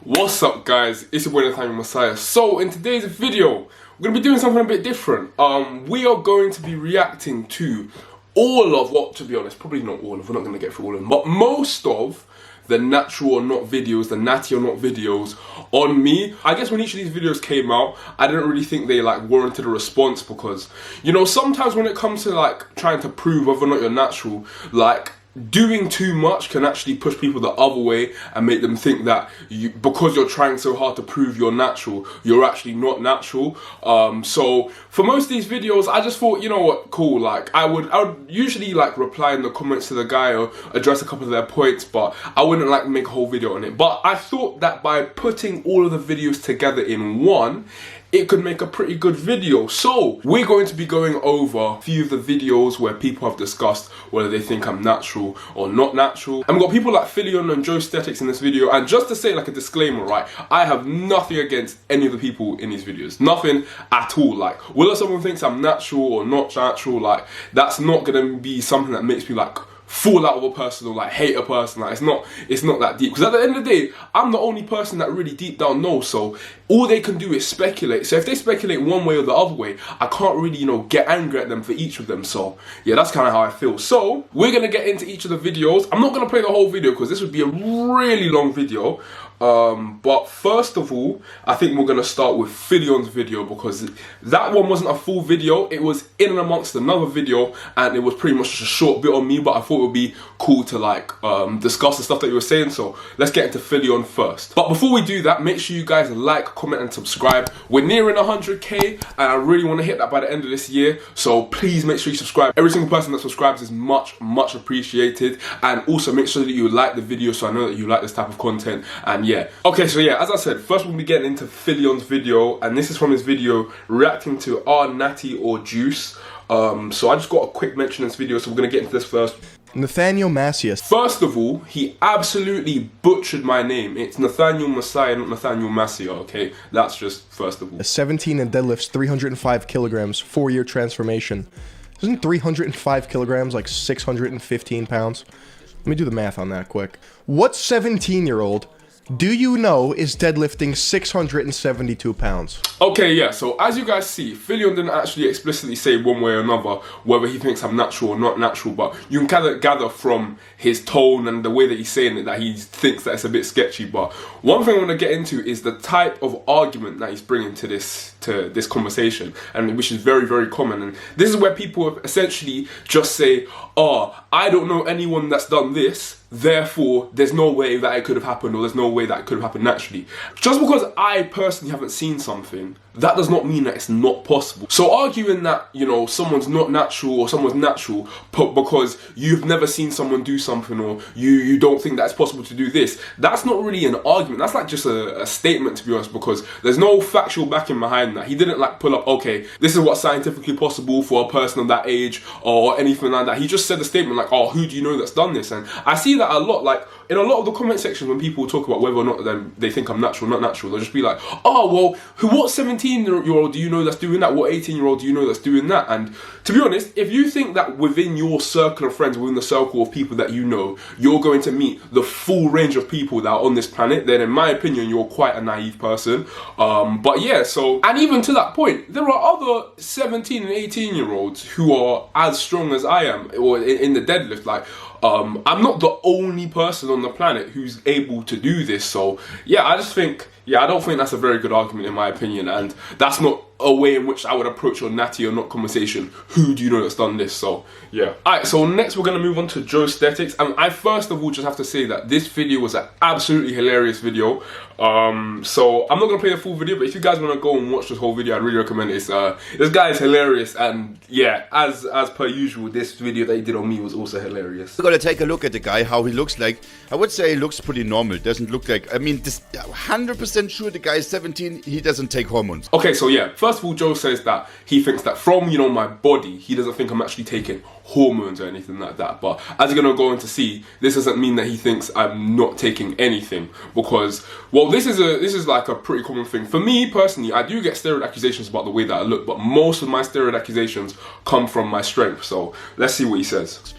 What's up guys, it's your boy Nathaniel Messiah. So in today's video, we're going to be doing something a bit different. We are going to be reacting to all of, well, to be honest, probably not all of, we're not going to get through all of them, but most of the natural or not videos, the natty or not videos on me. I guess when each of these videos came out, I didn't really think they like warranted a response because, you know, sometimes when it comes to like trying to prove whether or not you're natural, like doing too much can actually push people the other way and make them think that because you're trying so hard to prove you're natural, you're actually not natural. So for most of these videos, I just thought, you know what, cool, like I would usually like reply in the comments to the guy or address a couple of their points, but I wouldn't like make a whole video on it. But I thought that by putting all of the videos together in one, it could make a pretty good video. So we're going to be going over a few of the videos where people have discussed whether they think I'm natural or not natural. And we've got people like Philion and Joesthetics in this video. And just to say like a disclaimer, right, I have nothing against any of the people in these videos. Nothing at all. Like, whether someone thinks I'm natural or not natural, like that's not gonna be something that makes me like fall out of a person or like hate a person. Like it's not that deep, because at the end of the day, I'm the only person that really deep down knows, so all they can do is speculate. So if they speculate one way or the other way, I can't really, you know, get angry at them for each of them. So yeah, that's kind of how I feel. So we're gonna get into each of the videos. I'm not gonna play the whole video because this would be a really long video. But first of all, I think we're gonna start with Philion's video, because that one wasn't a full video. It was in and amongst another video, and it was pretty much just a short bit on me, but I thought it would be cool to like discuss the stuff that you were saying. So let's get into Philion first. But before we do that, make sure you guys like, comment and subscribe. We're nearing 100k and I really want to hit that by the end of this year, so please make sure you subscribe. Every single person that subscribes is much appreciated, and also make sure that you like the video so I know that you like this type of content. And yeah, okay, so yeah, as I said, first we'll be getting into Philion's video, and this is from his video reacting to Are Natty or Juice. So I just got a quick mention in this video, so we're gonna get into this first. Nathaniel Messiah. First of all, he absolutely butchered my name. It's Nathaniel Messiah, not Nathaniel Messiah, okay? That's just first of all. 17 and deadlifts 305 kilograms, 4-year transformation. Isn't 305 kilograms like 615 pounds? Let me do the math on that quick. What 17-year-old do you know is deadlifting 672 pounds? Okay, yeah, so as you guys see, Philion didn't actually explicitly say one way or another whether he thinks I'm natural or not natural, but you can kind of gather from his tone and the way that he's saying it that he thinks that it's a bit sketchy. But one thing I want to get into is the type of argument that he's bringing to this conversation, and which is very common. And this is where people essentially just say, oh, I don't know anyone that's done this, therefore there's no way that it could have happened, or there's no way that it could have happened naturally. Just because I personally haven't seen something, that does not mean that it's not possible. So arguing that, you know, someone's not natural or someone's natural because you've never seen someone do something, or you don't think that it's possible to do this, that's not really an argument. That's like just a statement, to be honest, because there's no factual backing behind that. He didn't like pull up, okay, this is what's scientifically possible for a person of that age or anything like that. He just said a statement like, oh, who do you know that's done this? And I see that a lot, like in a lot of the comment sections when people talk about whether or not they think I'm natural or not natural, they'll just be like, oh, well, what 17-year-old do you know that's doing that? What 18-year-old do you know that's doing that? And to be honest, if you think that within your circle of friends, within the circle of people that you know, you're going to meet the full range of people that are on this planet, then in my opinion, you're quite a naive person. But yeah, so, and even to that point, there are other 17 and 18-year-olds who are as strong as I am, or in the deadlift. Like, I'm not the only person on the planet who's able to do this. So yeah, I just think, yeah, I don't think that's a very good argument in my opinion, and that's not a way in which I would approach your natty or not conversation. Who do you know that's done this? So yeah. Alright, so next we're gonna move on to Joesthetics, and I first of all just have to say that this video was an absolutely hilarious video. So I'm not gonna play the full video, but if you guys wanna go and watch this whole video, I'd really recommend it. This guy is hilarious, and yeah, as per usual, this video that he did on me was also hilarious. We're gonna take a look at the guy, how he looks like. I would say he looks pretty normal. Doesn't look like, I mean, this 100% sure the guy is 17, he doesn't take hormones. Okay, so yeah, first of all, Joe says that he thinks that from, you know, my body, he doesn't think I'm actually taking hormones or anything like that. But as you're gonna go on to see, this doesn't mean that he thinks I'm not taking anything, because, well, this is like a pretty common thing. For me personally, I do get steroid accusations about the way that I look, but most of my steroid accusations come from my strength. So let's see what he says.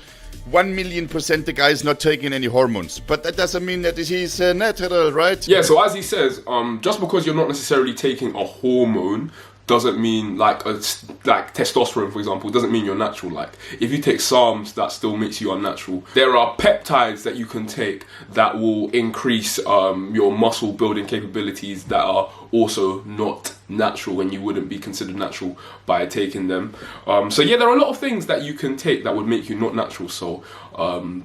1,000,000% the guy is not taking any hormones. But that doesn't mean that he's natural, right? Yeah, so as he says, just because you're not necessarily taking a hormone doesn't mean like testosterone, for example, doesn't mean you're natural. Like if you take Psalms, that still makes you unnatural. There are peptides that you can take that will increase your muscle building capabilities that are also not natural, and you wouldn't be considered natural by taking them. So yeah, there are a lot of things that you can take that would make you not natural. So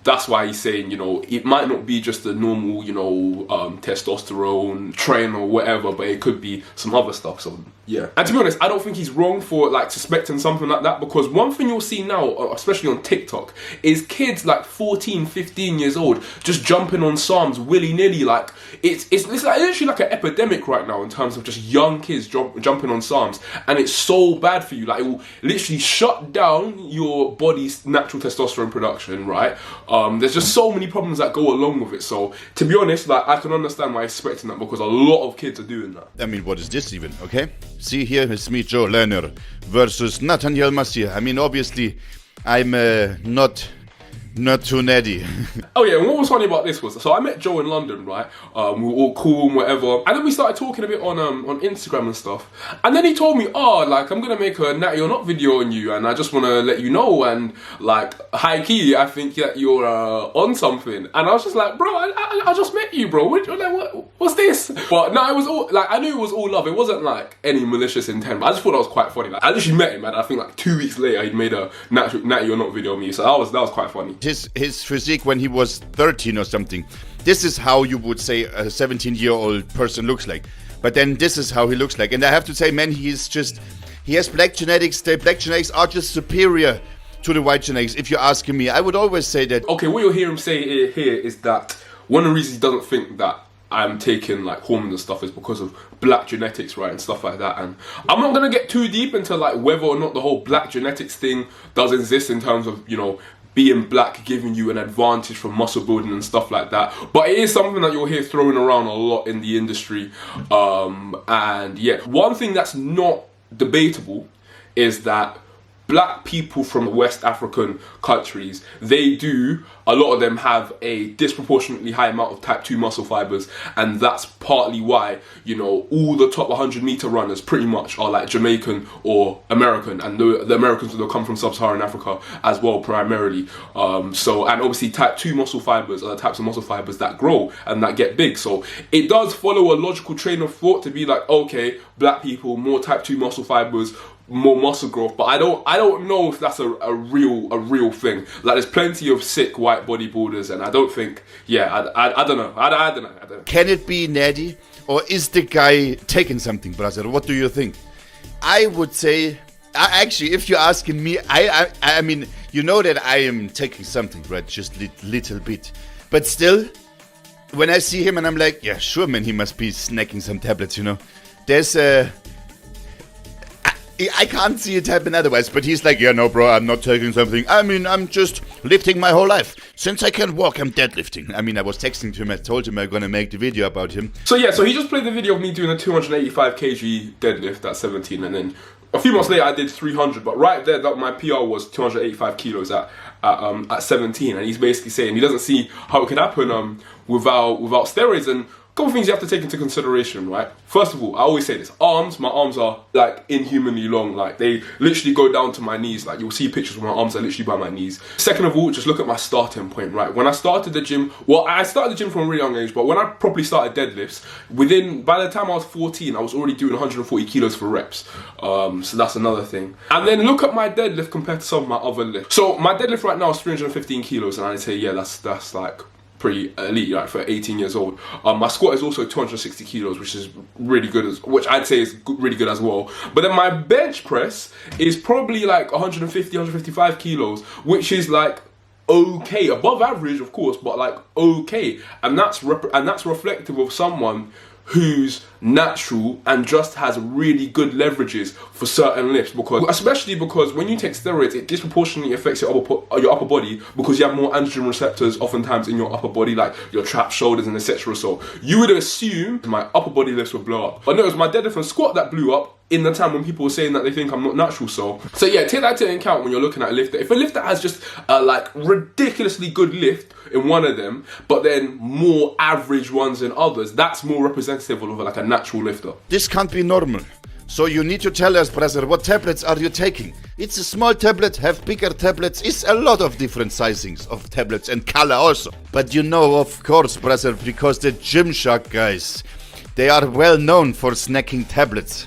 that's why he's saying, you know, it might not be just a normal, you know, testosterone train or whatever, but it could be some other stuff. So yeah, and to be honest, I don't think he's wrong for like suspecting something like that, because one thing you'll see now, especially on TikTok, is kids like 14, 15 years old just jumping on Psalms willy-nilly. Like it's like literally like an epidemic right now in terms of just young kids jumping on Psalms, and it's so bad for you. Like it will literally shut down your body's natural testosterone production, right? There's just so many problems that go along with it. So to be honest, like I can understand why he's expecting that, because a lot of kids are doing that. I mean, what is this even, okay? See, here it's me, Joe Lerner, versus Nathaniel Massier. I mean, obviously, I'm not too natty. Oh yeah, and what was funny about this was, so I met Joe in London, right? We were all cool and whatever, and then we started talking a bit on Instagram and stuff. And then he told me, oh, like I'm gonna make a natty or not video on you, and I just want to let you know, and like high key, I think that you're on something. And I was just like, bro, I just met you, bro. What's this? But no, it was all like I knew it was all love. It wasn't like any malicious intent. But I just thought that was quite funny. Like I literally met him, and I think like 2 weeks later he made a natty or not video on me. So that was quite funny. His physique when he was 13 or something. This is how you would say a 17-year-old person looks like. But then this is how he looks like. And I have to say, man, he has black genetics. The black genetics are just superior to the white genetics, if you're asking me. I would always say that. Okay, what you'll hear him say here is that one of the reasons he doesn't think that I'm taking like hormones and stuff is because of black genetics, right, and stuff like that. And I'm not gonna get too deep into like whether or not the whole black genetics thing does exist in terms of, you know, being black giving you an advantage for muscle building and stuff like that. But it is something that you'll hear thrown around a lot in the industry. And yeah, one thing that's not debatable is that black people from West African countries, a lot of them have a disproportionately high amount of type 2 muscle fibers, and that's partly why, you know, all the top 100-meter runners pretty much are like Jamaican or American, and the Americans will come from sub-Saharan Africa as well primarily. And obviously type 2 muscle fibers are the types of muscle fibers that grow and that get big. So it does follow a logical train of thought to be like, okay, black people, more type 2 muscle fibers, more muscle growth, but I don't know if that's a real thing. Like there's plenty of sick white bodybuilders, and I don't think, I don't know. Can it be natty, or is the guy taking something, brother? What do you think? I would say, actually, if you're asking me, I mean, you know that I am taking something, right? Just little bit, but still, when I see him and I'm like, yeah, sure, man, he must be snacking some tablets, you know. There's I can't see it happen otherwise, but he's like, yeah, no, bro, I'm not taking something. I mean, I'm just lifting my whole life. Since I can walk, I'm deadlifting. I mean, I was texting to him, I told him I'm going to make the video about him. So yeah, so he just played the video of me doing a 285 kg deadlift at 17, and then a few months later I did 300, but right there, that my PR was 285 kilos at 17, and he's basically saying he doesn't see how it could happen without steroids. And couple things you have to take into consideration, right? First of all, I always say this, my arms are like inhumanly long, like they literally go down to my knees. Like you'll see pictures where my arms are literally by my knees. Second of all, just look at my starting point, right? When I started the gym, well, I started the gym from a really young age, but when I properly started deadlifts, by the time I was 14, I was already doing 140 kilos for reps. So that's another thing. And then look at my deadlift compared to some of my other lifts. So my deadlift right now is 315 kilos, and I'd say, yeah, that's like pretty elite, like for 18 years old. My squat is also 260 kilos, which is really good, which I'd say is really good as well. But then my bench press is probably like 150, 155 kilos, which is like okay, above average, of course, but like okay, and that's reflective of someone who's natural and just has really good leverages for certain lifts, because especially because when you take steroids, it disproportionately affects your upper body, because you have more androgen receptors oftentimes in your upper body, like your traps, shoulders, and etc. So you would assume my upper body lifts would blow up, but no, it was my deadlift and squat that blew up in the time when people were saying that they think I'm not natural. So yeah, take that into account when you're looking at a lifter. If a lifter has just a like ridiculously good lift in one of them, but then more average ones in others, that's more representative of like a natural lifter. This can't be normal. So you need to tell us, brother, what tablets are you taking? It's a small tablet, have bigger tablets. It's a lot of different sizings of tablets and color also. But you know, of course, brother, because the Gymshark guys, they are well known for snacking tablets.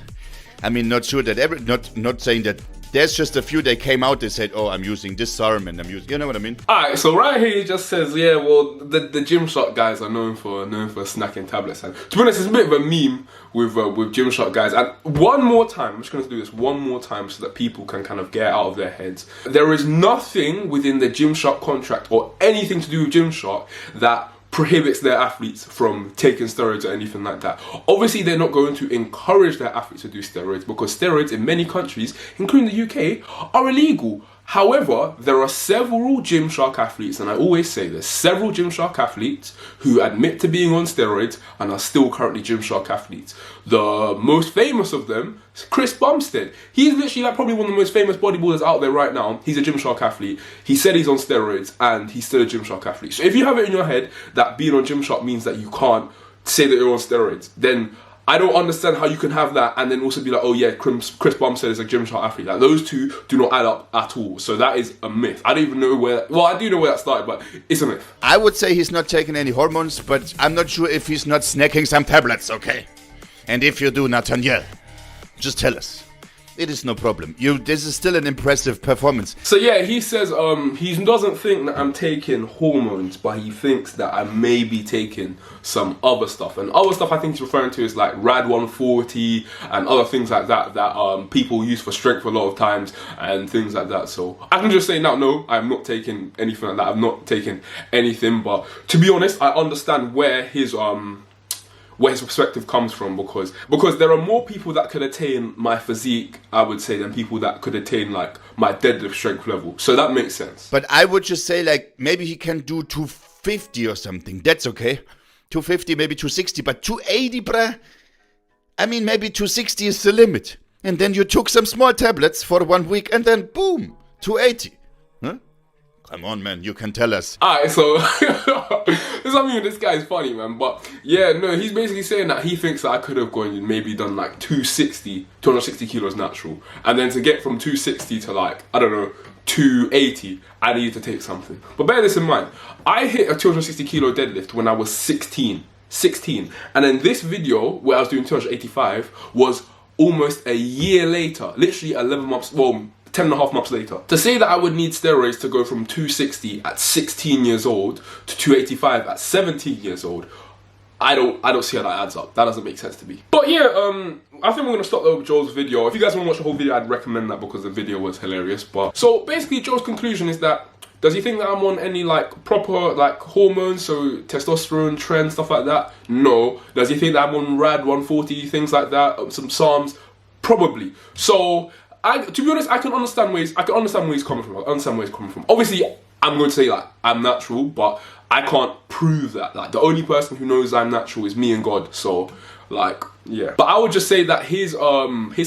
I mean, not sure that not saying that. There's just a few that came out, they said, oh, I'm using this arm and I'm using, you know what I mean? Alright, so right here he just says, yeah, well, the Gymshark guys are known for snacking tablets. And to be honest, it's a bit of a meme with Gymshark guys. And one more time, I'm just going to do this one more time so that people can kind of get it out of their heads. There is nothing within the Gymshark contract or anything to do with Gymshark that prohibits their athletes from taking steroids or anything like that. Obviously, they're not going to encourage their athletes to do steroids, because steroids in many countries, including the UK, are illegal. However, there are several Gymshark athletes, and I always say there's several Gymshark athletes who admit to being on steroids and are still currently Gymshark athletes. The most famous of them is Chris Bumstead. He's literally like probably one of the most famous bodybuilders out there right now. He's a Gymshark athlete. He said he's on steroids and he's still a Gymshark athlete. So if you have it in your head that being on Gymshark means that you can't say that you're on steroids, then I don't understand how you can have that and then also be like, oh yeah, Chris Bumstead is a Gymshark athlete. Like, those two do not add up at all. So that is a myth. I don't even know where, well, I do know where that started, but it's a myth. I would say he's not taking any hormones, but I'm not sure if he's not snacking some tablets, okay? And if you do, Nathaniel, just tell us. It is no problem. This is still an impressive performance. So yeah, he says he doesn't think that I'm taking hormones, but he thinks that I may be taking some other stuff. And other stuff I think he's referring to is like Rad 140 and other things like that that people use for strength a lot of times and things like that. So I can just say now, no, I'm not taking anything like that. I'm not taking anything. But to be honest, I understand where his perspective comes from, because there are more people that could attain my physique, I would say, than people that could attain like my deadlift strength level. So that makes sense. But I would just say like maybe he can do 250 or something. That's okay. 250, maybe 260, but 280, bruh. I mean, maybe 260 is the limit. And then you took some small tablets for 1 week and then boom, 280. Huh? Come on, man, you can tell us. Alright, so this guy is funny, man. But yeah, no, he's basically saying that he thinks that I could have gone and maybe done like 260 kilos natural, and then to get from 260 to like, I don't know, 280, I needed to take something. But bear this in mind, I hit a 260 kilo deadlift when I was 16, and then this video where I was doing 285 was almost a year later, literally 11 months, well, 10.5 months later. To say that I would need steroids to go from 260 at 16 years old to 285 at 17 years old, I don't see how that adds up. That doesn't make sense to me. But yeah, I think we're gonna stop there with Joe's video. If you guys want to watch the whole video, I'd recommend that because the video was hilarious. But so basically, Joe's conclusion is that, does he think that I'm on any like proper like hormones, so testosterone, tren, stuff like that? No. Does he think that I'm on Rad 140, things like that, some SARMs? Probably. So to be honest, I can understand where he's coming from. Obviously, I'm going to say like I'm natural, but I can't prove that. Like the only person who knows I'm natural is me and God. So like, yeah. But I would just say that his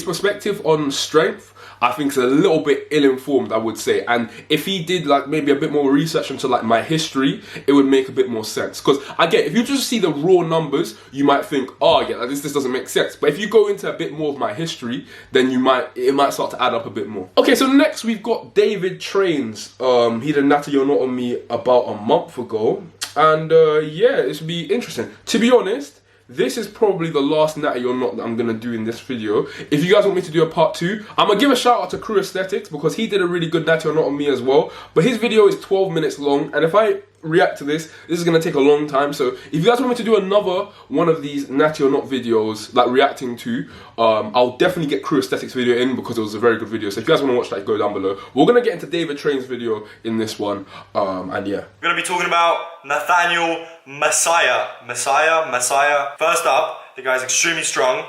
perspective on strength, I think, is a little bit ill-informed, I would say. And if he did like maybe a bit more research into like my history, it would make a bit more sense. Because I get, if you just see the raw numbers, you might think, oh yeah, like, this doesn't make sense. But if you go into a bit more of my history, then it might start to add up a bit more. Okay, so next we've got David Trains. He did Natty or Not on me about a month ago. And yeah, this would be interesting. To be honest, this is probably the last Natty or Not that I'm going to do in this video. If you guys want me to do a part 2, I'm going to give a shout out to Joesthetics because he did a really good Natty or Not on me as well. But his video is 12 minutes long, and if I react to this is going to take a long time. So if you guys want me to do another one of these Natty or Not videos, like reacting to, I'll definitely get Joesthetics video in because it was a very good video. So if you guys want to watch that, go down below. We're going to get into David Train's video in this one, and yeah. We're going to be talking about Nathaniel Messiah. First up, the guy's extremely strong,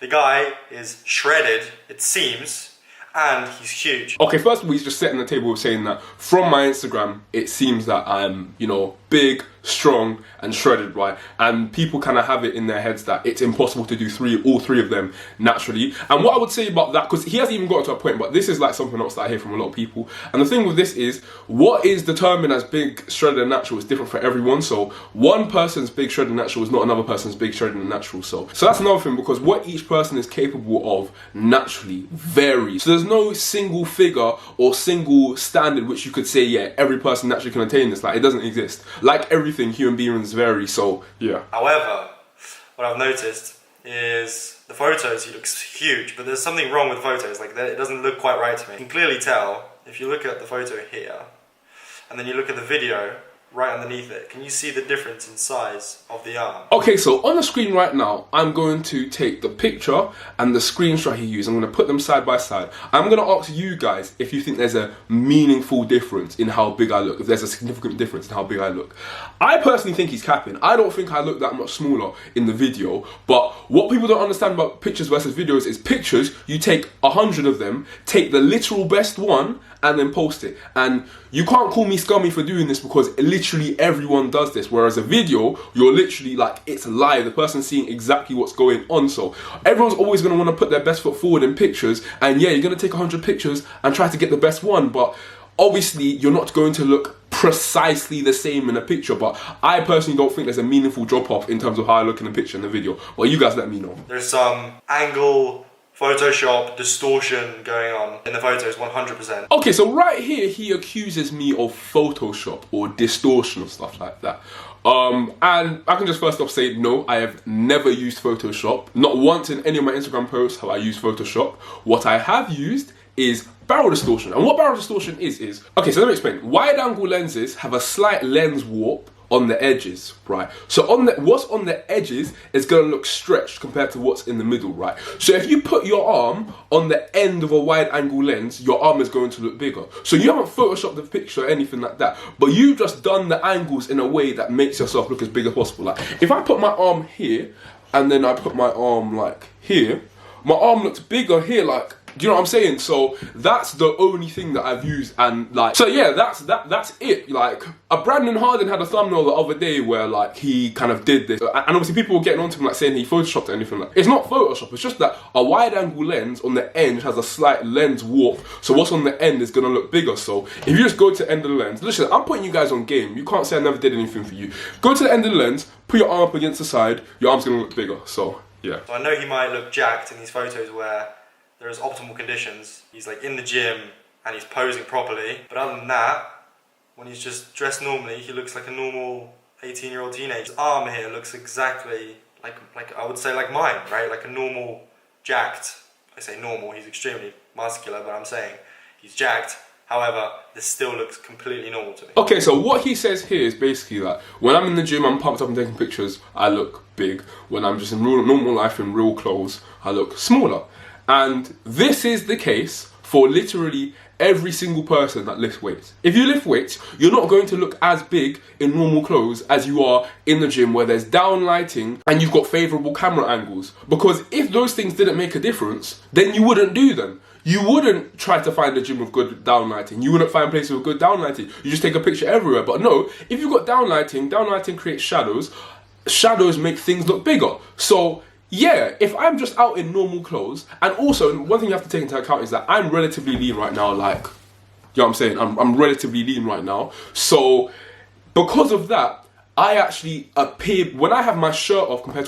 the guy is shredded, it seems, and he's huge. Okay, first of all, he's just setting the table saying that from my Instagram, it seems that I'm, you know, big, strong, and shredded, right? And people kind of have it in their heads that it's impossible to do all three of them naturally. And what I would say about that, because he hasn't even got to a point, but this is like something else that I hear from a lot of people. And the thing with this is, what is determined as big, shredded, and natural is different for everyone. So one person's big, shredded, and natural is not another person's big, shredded, and natural. So that's another thing, because what each person is capable of naturally varies. So there's no single figure or single standard which you could say, yeah, every person naturally can attain this. Like, it doesn't exist. Like everything, human beings vary. So yeah. However, what I've noticed is the photos, he looks huge, but there's something wrong with photos. Like, it doesn't look quite right to me. You can clearly tell if you look at the photo here, and then you look at the video right underneath it. Can you see the difference in size of the arm? Okay, so on the screen right now, I'm going to take the picture and the screenshot he used. I'm going to put them side by side. I'm going to ask you guys if you think there's a meaningful difference in how big I look, if there's a significant difference in how big I look. I personally think he's capping. I don't think I look that much smaller in the video, but what people don't understand about pictures versus videos is pictures, you take 100 of them, take the literal best one, and then post it. And you can't call me scummy for doing this, because literally everyone does this. Whereas a video, you're literally like, it's live, the person's seeing exactly what's going on. So everyone's always gonna wanna put their best foot forward in pictures, and yeah, you're gonna take 100 pictures and try to get the best one, but obviously you're not going to look precisely the same in a picture. But I personally don't think there's a meaningful drop off in terms of how I look in a picture and the video. But you guys let me know. There's some angle, Photoshop, distortion going on in the photos, 100%. Okay, so right here, he accuses me of Photoshop or distortion or stuff like that. And I can just first off say, no, I have never used Photoshop. Not once in any of my Instagram posts have I used Photoshop. What I have used is barrel distortion. And what barrel distortion is, okay, so let me explain. Wide angle lenses have a slight lens warp on the edges, right? So what's on the edges is gonna look stretched compared to what's in the middle, right? So if you put your arm on the end of a wide angle lens, your arm is going to look bigger. So you haven't photoshopped the picture or anything like that, but you've just done the angles in a way that makes yourself look as big as possible. Like, if I put my arm here, and then I put my arm like here, my arm looks bigger here, like, do you know what I'm saying? So that's the only thing that I've used, and like, so yeah, that's it. Like, Brandon Harden had a thumbnail the other day where like he kind of did this, and obviously people were getting onto him like saying he photoshopped or anything like. It's not Photoshop. It's just that a wide angle lens on the end has a slight lens warp, so what's on the end is gonna look bigger. So if you just go to the end of the lens, listen, I'm putting you guys on game. You can't say I never did anything for you. Go to the end of the lens, put your arm up against the side, your arm's gonna look bigger. So yeah. So I know he might look jacked in these photos where there's optimal conditions. He's like in the gym and he's posing properly. But other than that, when he's just dressed normally, he looks like a normal 18-year-old teenager. His arm here looks exactly like I would say like mine, right? Like a normal jacked. I say normal, he's extremely muscular, but I'm saying he's jacked. However, this still looks completely normal to me. Okay, so what he says here is basically that when I'm in the gym, I'm pumped up and taking pictures, I look big. When I'm just in real normal life in real clothes, I look smaller. And this is the case for literally every single person that lifts weights. If you lift weights, you're not going to look as big in normal clothes as you are in the gym where there's down lighting and you've got favourable camera angles. Because if those things didn't make a difference, then you wouldn't do them. You wouldn't try to find a gym with good downlighting. You wouldn't find places with good downlighting. You just take a picture everywhere. But no, if you've got downlighting creates shadows. Shadows make things look bigger. So yeah, if I'm just out in normal clothes, and also one thing you have to take into account is that I'm relatively lean right now, like, you know what I'm saying? I'm relatively lean right now. So because of that, I actually appear, when I have my shirt off compared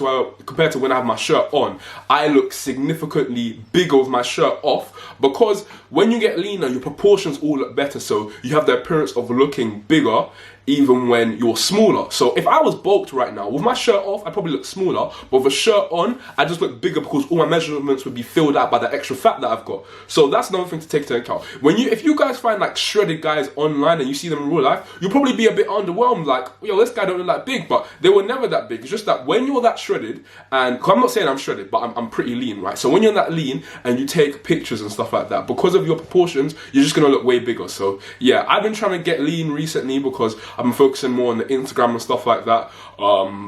to when I have my shirt on, I look significantly bigger with my shirt off, because when you get leaner, your proportions all look better, so you have the appearance of looking bigger even when you're smaller. So if I was bulked right now, with my shirt off, I'd probably look smaller, but with a shirt on, I just look bigger because all my measurements would be filled out by the extra fat that I've got. So that's another thing to take into account. If you guys find like shredded guys online and you see them in real life, you'll probably be a bit underwhelmed, like, yo, this guy don't look that big, but they were never that big. It's just that when you're that shredded, and I'm not saying I'm shredded, but I'm pretty lean, right? So when you're that lean and you take pictures and stuff like that, because of your proportions, you're just gonna look way bigger. So yeah, I've been trying to get lean recently because I've been focusing more on the Instagram and stuff like that.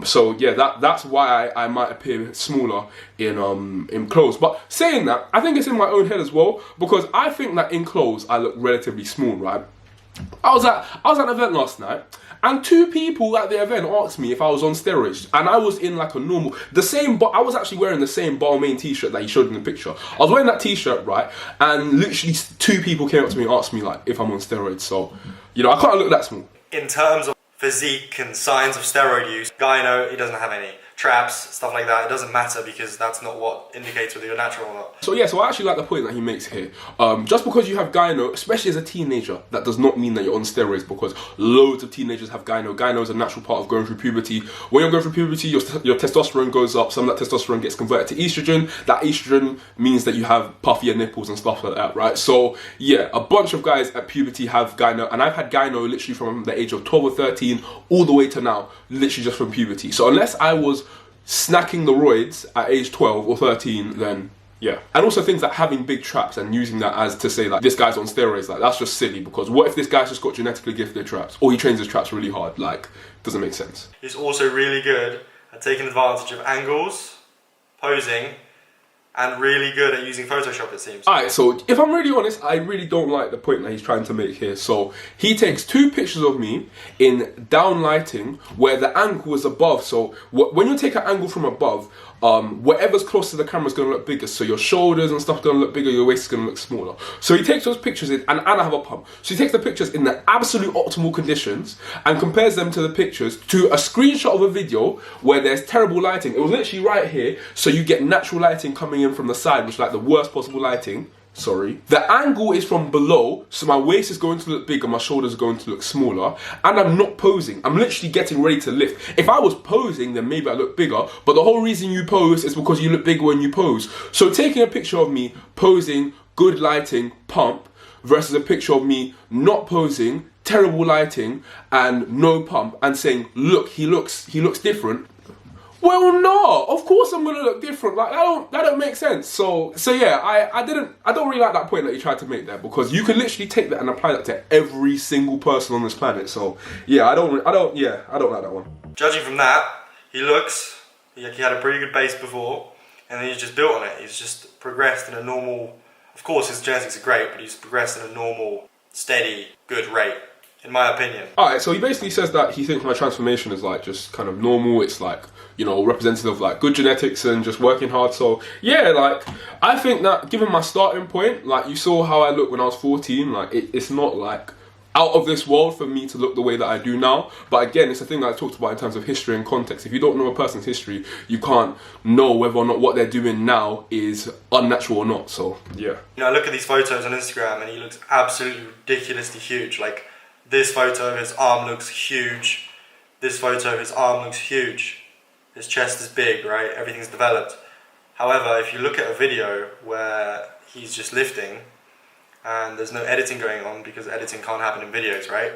So yeah, that's why I might appear smaller in clothes. But saying that, I think it's in my own head as well, because I think that in clothes I look relatively small, right? I was at an event last night, and 2 people at the event asked me if I was on steroids, and I was in like a normal, I was actually wearing the same Balmain t-shirt that he showed in the picture. I was wearing that t-shirt, right, and literally 2 people came up to me and asked me like if I'm on steroids. So, you know, I can't look that small. In terms of physique and signs of steroid use, gyno, he doesn't have any. Traps, stuff like that, it doesn't matter because that's not what indicates whether you're natural or not. So yeah, so I actually like the point that he makes here. Just because you have gyno, especially as a teenager, that does not mean that you're on steroids, because loads of teenagers have gyno. Gyno is a natural part of going through puberty. When you're going through puberty, your testosterone goes up. Some of that testosterone gets converted to estrogen. That estrogen means that you have puffier nipples and stuff like that, right? So yeah, a bunch of guys at puberty have gyno, and I've had gyno literally from the age of 12 or 13 all the way to now, literally just from puberty. So unless I was snacking the roids at age 12 or 13, then yeah. And also things like having big traps and using that as to say like this guy's on steroids, like that's just silly, because what if this guy's just got genetically gifted traps, or he trains his traps really hard? Like, doesn't make sense. He's also really good at taking advantage of angles, posing, and really good at using Photoshop, it seems. Alright, so if I'm really honest, I really don't like the point that he's trying to make here. So he takes 2 pictures of me in down lighting where the angle is above. So when you take an angle from above, whatever's close to the camera is going to look bigger. So your shoulders and stuff are going to look bigger, your waist is going to look smaller. So he takes those pictures in, and I have a pump. So he takes the pictures in the absolute optimal conditions and compares them to the pictures to a screenshot of a video where there's terrible lighting. It was literally right here, so you get natural lighting coming in from the side, which is like the worst possible lighting. Sorry. The angle is from below, so my waist is going to look bigger, my shoulders are going to look smaller, and I'm not posing. I'm literally getting ready to lift. If I was posing, then maybe I look bigger, but the whole reason you pose is because you look bigger when you pose. So taking a picture of me posing, good lighting, pump, versus a picture of me not posing, terrible lighting, and no pump, and saying, look, he looks different. Well, no, of course I'm gonna look different. Like that don't make sense. So yeah, I don't really like that point that you tried to make there, because you can literally take that and apply that to every single person on this planet. So yeah, I don't like that one. Judging from that, he looks like he had a pretty good base before, and then he's just built on it. He's just progressed in a normal. Of course, his genetics are great, but he's progressed in a normal, steady, good rate, in my opinion. Alright, so he basically says that he thinks my transformation is like just kind of normal. It's like, you know, representative of like good genetics and just working hard. So yeah, like I think that given my starting point, like you saw how I looked when I was 14, like it's not like out of this world for me to look the way that I do now. But again, it's a thing that I talked about in terms of history and context. If you don't know a person's history, you can't know whether or not what they're doing now is unnatural or not. So yeah. You know, I look at these photos on Instagram and he looks absolutely ridiculously huge. Like this photo, his arm looks huge. This photo, his arm looks huge. His chest is big, right? Everything's developed. However, if you look at a video where he's just lifting and there's no editing going on, because editing can't happen in videos, right?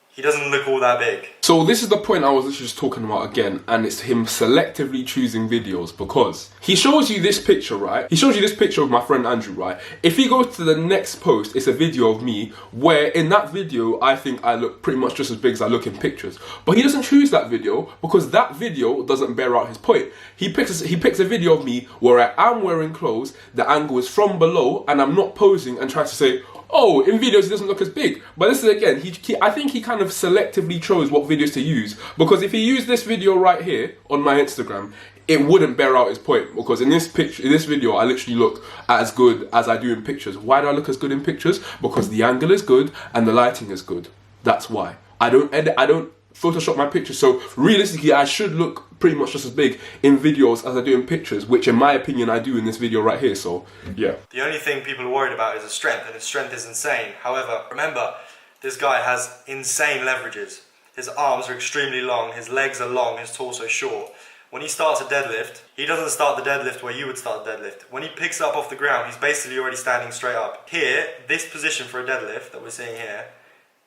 He doesn't look all that big. So this is the point I was literally just talking about again, and it's him selectively choosing videos, because he shows you this picture, right? He shows you this picture of my friend Andrew, right? If he goes to the next post, it's a video of me, where in that video, I think I look pretty much just as big as I look in pictures. But he doesn't choose that video, because that video doesn't bear out his point. He picks a video of me where I am wearing clothes, the angle is from below, and I'm not posing and tries to say, oh, in videos he doesn't look as big. But this is again, I think he kind of selectively chose what videos to use, because if he used this video right here on my Instagram, it wouldn't bear out his point, because in this video, I literally look as good as I do in pictures. Why do I look as good in pictures? Because the angle is good and the lighting is good. That's why. I don't edit, I don't Photoshop my pictures, so realistically I should look pretty much just as big in videos as I do in pictures, which in my opinion I do in this video right here, so yeah. The only thing people are worried about is his strength, and his strength is insane. However, remember, this guy has insane leverages. His arms are extremely long, his legs are long, his torso short. When he starts a deadlift, he doesn't start the deadlift where you would start the deadlift. When he picks it up off the ground, he's basically already standing straight up. Here, this position for a deadlift that we're seeing here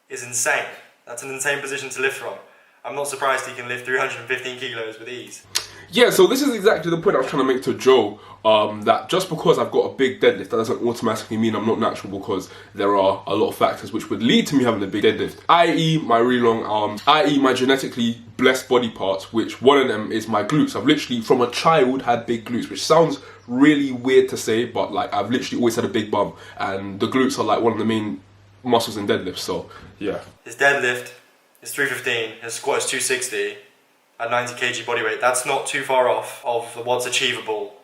is insane. That's an insane position to lift from. I'm not surprised he can lift 315 kilos with ease. Yeah, so this is exactly the point I was trying to make to Joe, that just because I've got a big deadlift, that doesn't automatically mean I'm not natural, because there are a lot of factors which would lead to me having a big deadlift, i.e. my really long arms, i.e. my genetically blessed body parts, which one of them is my glutes. I've literally, from a child, had big glutes, which sounds really weird to say, but like I've literally always had a big bum, and the glutes are like one of the main muscles in deadlift, so yeah. His deadlift is 315, his squat is 260 at 90 kg body weight. That's not too far off of what's achievable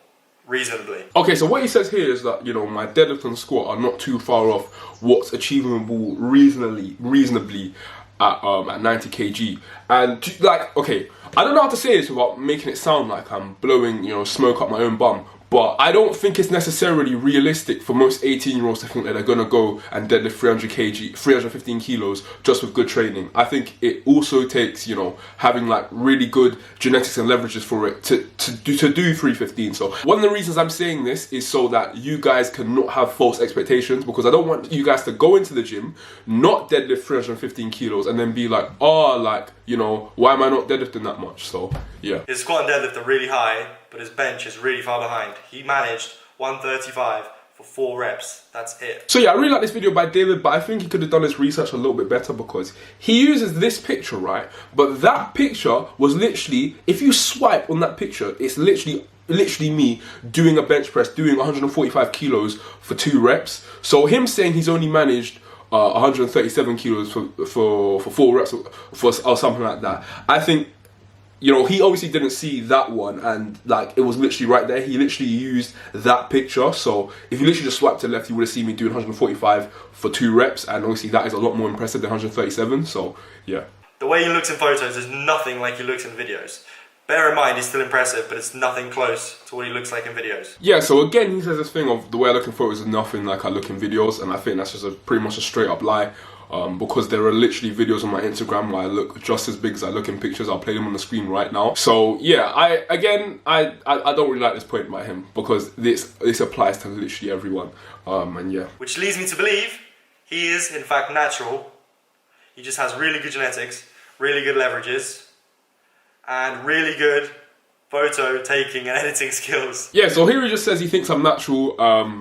reasonably. Okay, so what he says here is that, you know, my deadlift and squat are not too far off what's achievable reasonably at 90 kg. And like, okay, I don't know how to say this without making it sound like I'm blowing, you know, smoke up my own bum, but I don't think it's necessarily realistic for most 18-year-olds to think that they're gonna go and deadlift 315 kilos just with good training. I think it also takes, you know, having like really good genetics and leverages for it to do 315. So one of the reasons I'm saying this is so that you guys cannot have false expectations, because I don't want you guys to go into the gym, not deadlift 315 kilos and then be like, oh, like, you know, why am I not deadlifting that much? So yeah. His squat and deadlift are really high, but his bench is really far behind. He managed 135 for 4 reps. That's it. So yeah, I really like this video by David, but I think he could have done his research a little bit better, because he uses this picture, right? But that picture was literally, if you swipe on that picture, it's literally me doing a bench press, doing 145 kilos for 2 reps. So him saying he's only managed 137 kilos for 4 reps or something like that, I think, you know, he obviously didn't see that one, and like it was literally right there. He literally used that picture. So if you literally just swiped to the left, you would have seen me doing 145 for 2 reps, and obviously that is a lot more impressive than 137. So yeah. The way he looks in photos is nothing like he looks in videos. Bear in mind, he's still impressive, but it's nothing close to what he looks like in videos. Yeah, so again, he says this thing of the way I look in photos is nothing like I look in videos, and I think that's just pretty much a straight up lie. Because there are literally videos on my Instagram where I look just as big as I look in pictures. I'll play them on the screen right now. So yeah, I don't really like this point by him, because this applies to literally everyone. And yeah. Which leads me to believe he is in fact natural. He just has really good genetics, really good leverages, and really good photo taking and editing skills. Yeah, so here he just says he thinks I'm natural.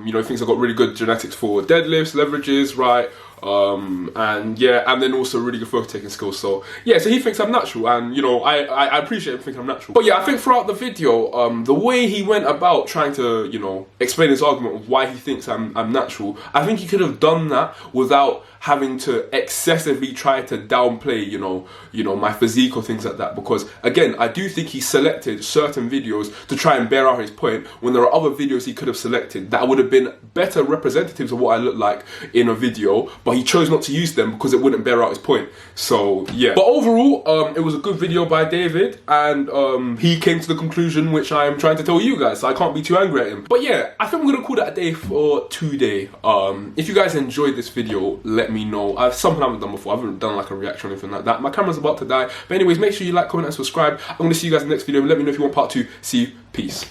You know, he thinks I've got really good genetics for deadlifts, leverages, right? And yeah, and then also really good photo taking skills. So yeah, so he thinks I'm natural, and you know, I appreciate him thinking I'm natural. But yeah, I think throughout the video, the way he went about trying to, you know, explain his argument of why he thinks I'm natural, I think he could have done that without having to excessively try to downplay, you know, my physique or things like that. Because again, I do think he selected certain videos to try and bear out his point, when there are other videos he could have selected that would have been better representatives of what I look like in a video, but he chose not to use them because it wouldn't bear out his point. So yeah, but overall, it was a good video by David, and he came to the conclusion which I am trying to tell you guys, so I can't be too angry at him. But yeah, I think I'm gonna call that a day for today. If you guys enjoyed this video, let me know. Something I haven't done before. I haven't done like a reaction or anything like that. My camera's about to die. But anyways, make sure you like, comment, and subscribe. I'm gonna see you guys in the next video. Let me know if you want part 2. See you. Peace.